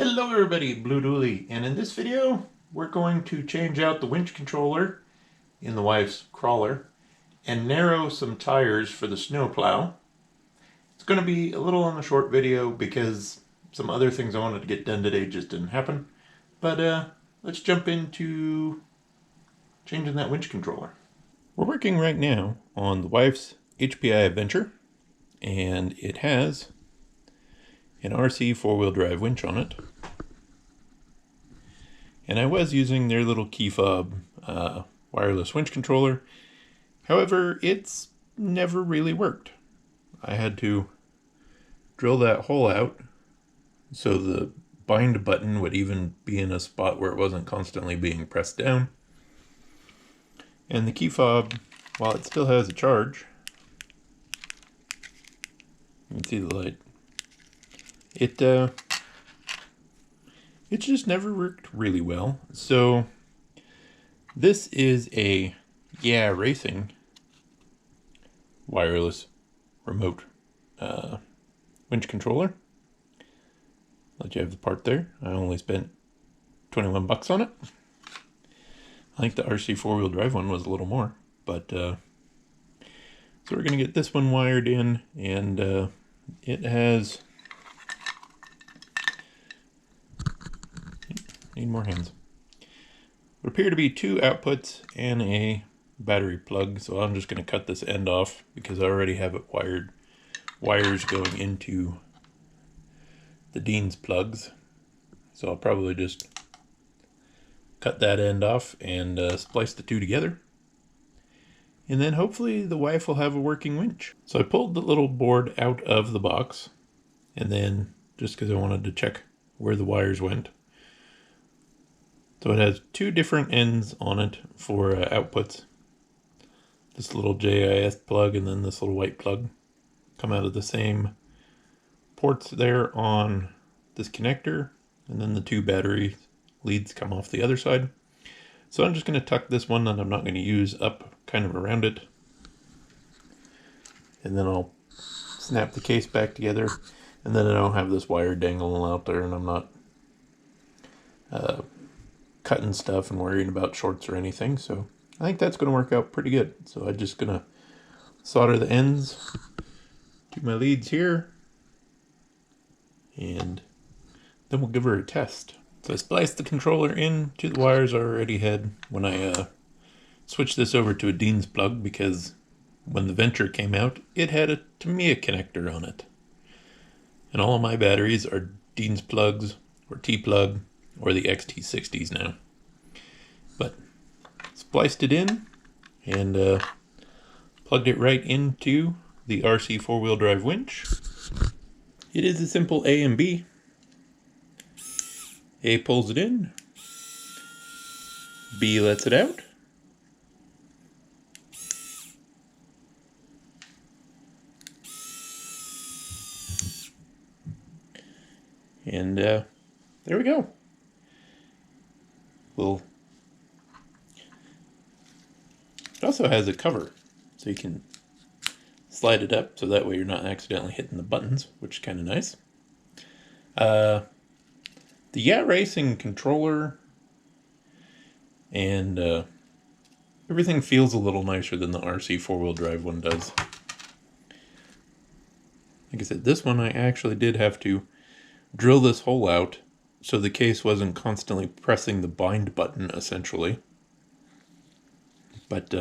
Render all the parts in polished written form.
Hello everybody, Blue Dooley, and in this video we're going to change out the winch controller in the wife's crawler and narrow some tires for the snowplow. It's going to be a little on the short video because some other things I wanted to get done today just didn't happen, but let's jump into changing that winch controller. We're working right now on the wife's HPI Adventure, and it has an RC four-wheel drive winch on it. And I was using their little key fob wireless winch controller. However, it's never really worked. I had to drill that hole out so the bind button would even be in a spot where it wasn't constantly being pressed down. And the key fob, while it still has a charge, you can see the light, it just never worked really well. So this is a Racing wireless remote winch controller. Let you have the part there. I only spent 21 bucks on it. I think the RC four-wheel drive one was a little more, but so we're gonna get this one wired in, and it has, need more hands. There appear to be two outputs and a battery plug, so I'm just going to cut this end off because I already have it wired. Wires going into the Dean's plugs, so I'll probably just cut that end off and splice the two together. And then hopefully the wife will have a working winch. So I pulled the little board out of the box, and then just because I wanted to check where the wires went. So it has two different ends on it for outputs. This little JIS plug and then this little white plug come out of the same ports there on this connector, and then the two battery leads come off the other side. So I'm just going to tuck this one that I'm not going to use up kind of around it, and then I'll snap the case back together, and then I don't have this wire dangling out there, and I'm not cutting stuff and worrying about shorts or anything. So I think that's going to work out pretty good. So I'm just going to solder the ends to my leads here, and then we'll give her a test. So I spliced the controller in to the wires I already had when I switched this over to a Dean's plug, because when the Venture came out, it had a Tamiya connector on it. And all of my batteries are Dean's plugs or T-plug or the XT60s now. But spliced it in and plugged it right into the RC four-wheel drive winch. It is a simple A and B. A pulls it in, B lets it out. And there we go. It also has a cover, so you can slide it up so that way you're not accidentally hitting the buttons, which is kind of nice. The Racing controller and everything feels a little nicer than the RC four-wheel drive one does. Like I said, this one I actually did have to drill this hole out so the case wasn't constantly pressing the bind button, essentially. But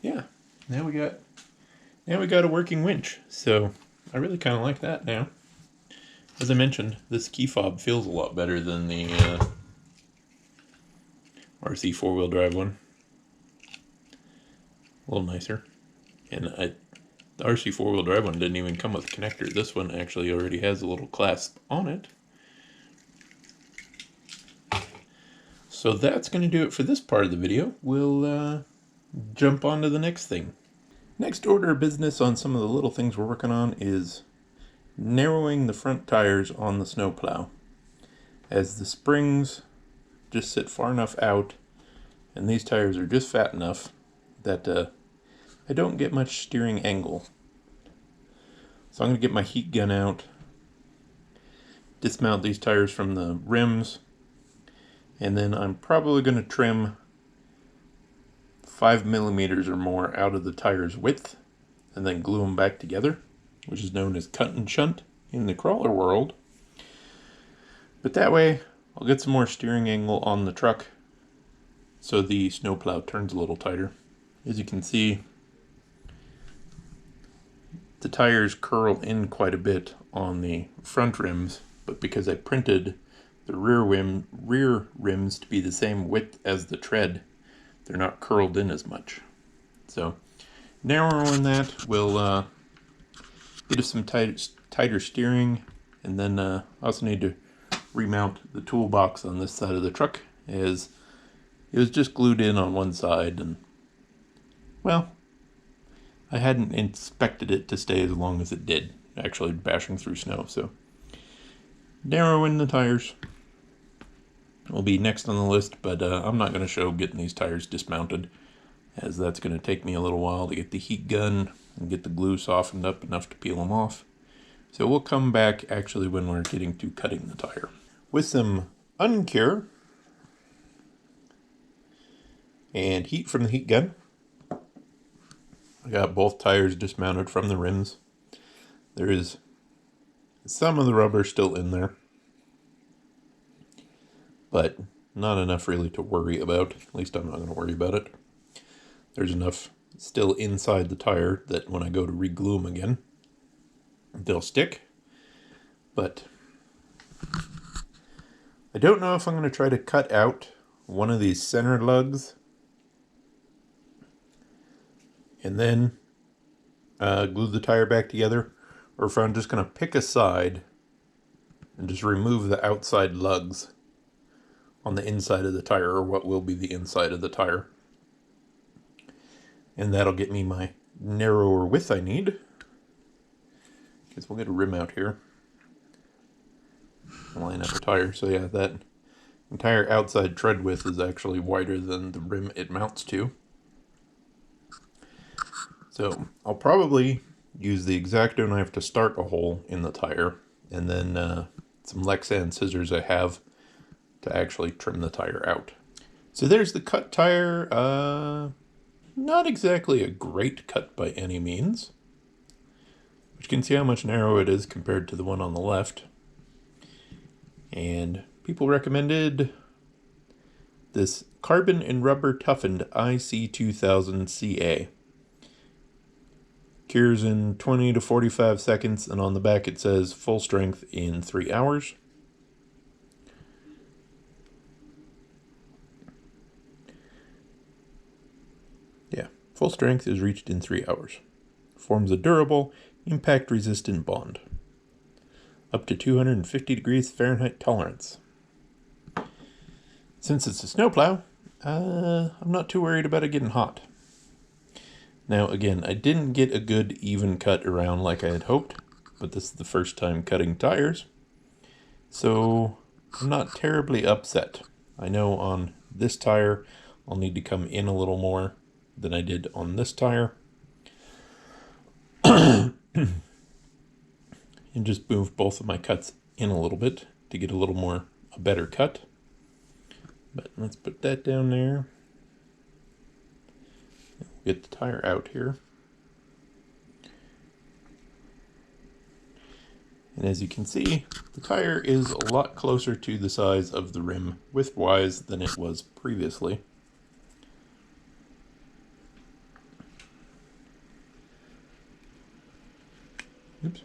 yeah, now we got a working winch. So I really kind of like that now. As I mentioned, this key fob feels a lot better than the RC four-wheel drive one. A little nicer. And the RC four-wheel drive one didn't even come with a connector. This one actually already has a little clasp on it. So that's going to do it for this part of the video. We'll jump on to the next thing. Next order of business on some of the little things we're working on is narrowing the front tires on the snowplow, as the springs just sit far enough out and these tires are just fat enough that I don't get much steering angle. So I'm going to get my heat gun out dismount these tires from the rims, and then I'm probably going to trim 5 millimeters or more out of the tire's width and then glue them back together, which is known as cut and shunt in the crawler world. But that way I'll get some more steering angle on the truck so the snowplow turns a little tighter. As you can see, the tires curl in quite a bit on the front rims, but because I printed the rear rims to be the same width as the tread, they're not curled in as much. So narrowing that will get us some tighter steering, and then I also need to remount the toolbox on this side of the truck, as it was just glued in on one side, and well, I hadn't inspected it to stay as long as it did, actually bashing through snow. So narrowing the tires will be next on the list, but I'm not going to show getting these tires dismounted, as that's going to take me a little while to get the heat gun and get the glue softened up enough to peel them off. So we'll come back actually when we're getting to cutting the tire. With some uncure and heat from the heat gun, I got both tires dismounted from the rims. There is some of the rubber still in there, but not enough really to worry about. At least I'm not going to worry about it. There's enough still inside the tire that when I go to re-glue them again, they'll stick. But I don't know if I'm going to try to cut out one of these center lugs and then glue the tire back together, or if I'm just going to pick a side and just remove the outside lugs on the inside of the tire, or what will be the inside of the tire. And that'll get me my narrower width I need. Because we'll get a rim out here. Line up a tire. So yeah, that entire outside tread width is actually wider than the rim it mounts to. So I'll probably use the X-Acto knife to start a hole in the tire, and then some Lexan scissors I have to actually trim the tire out. So there's the cut tire. Not exactly a great cut by any means, but you can see how much narrower it is compared to the one on the left. And people recommended this carbon and rubber toughened IC2000CA. Cures in 20 to 45 seconds, and on the back it says full strength in 3 hours. Yeah, full strength is reached in 3 hours. Forms a durable, impact-resistant bond. Up to 250 degrees Fahrenheit tolerance. Since it's a snowplow, I'm not too worried about it getting hot. Now again, I didn't get a good even cut around like I had hoped, but this is the first time cutting tires, so I'm not terribly upset. I know on this tire I'll need to come in a little more than I did on this tire. And just move both of my cuts in a little bit to get a better cut. But let's put that down there. Get the tire out here. And as you can see, the tire is a lot closer to the size of the rim width-wise than it was previously. Oops.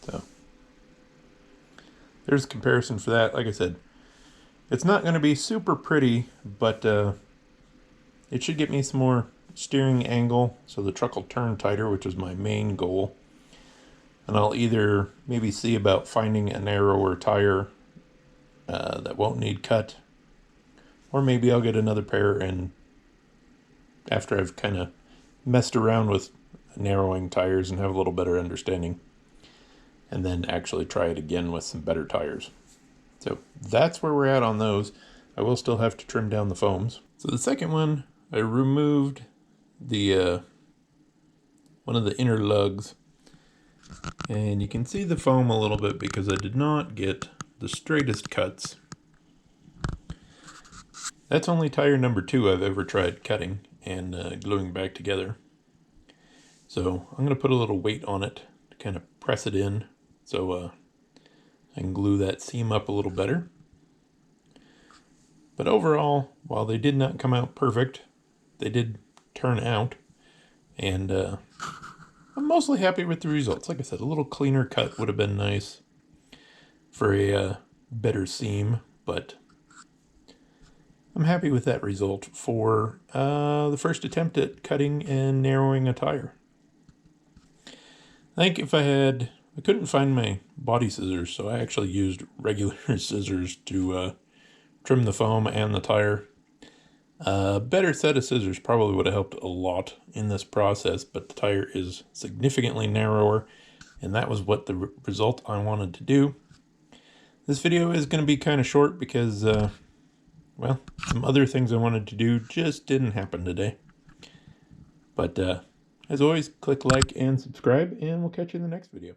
So there's a comparison for that. Like I said, it's not going to be super pretty, but it should get me some more steering angle so the truck will turn tighter, which is my main goal. And I'll either maybe see about finding a narrower tire that won't need cut, or maybe I'll get another pair, and after I've kind of messed around with narrowing tires and have a little better understanding, and then actually try it again with some better tires. So that's where we're at on those. I will still have to trim down the foams. So the second one, I removed the one of the inner lugs And you can see the foam a little bit because I did not get the straightest cuts. That's only tire number 2 I've ever tried cutting and gluing back together. So I'm going to put a little weight on it to kind of press it in so I can glue that seam up a little better. But overall, while they did not come out perfect, they did turn out. And I'm mostly happy with the results. Like I said, a little cleaner cut would have been nice for a better seam, but I'm happy with that result for the first attempt at cutting and narrowing a tire. I think if I couldn't find my body scissors, so I actually used regular scissors to trim the foam and the tire. A better set of scissors probably would have helped a lot in this process, but the tire is significantly narrower, and that was what the result I wanted to do. This video is going to be kind of short because, well, some other things I wanted to do just didn't happen today. But as always, click like and subscribe, and we'll catch you in the next video.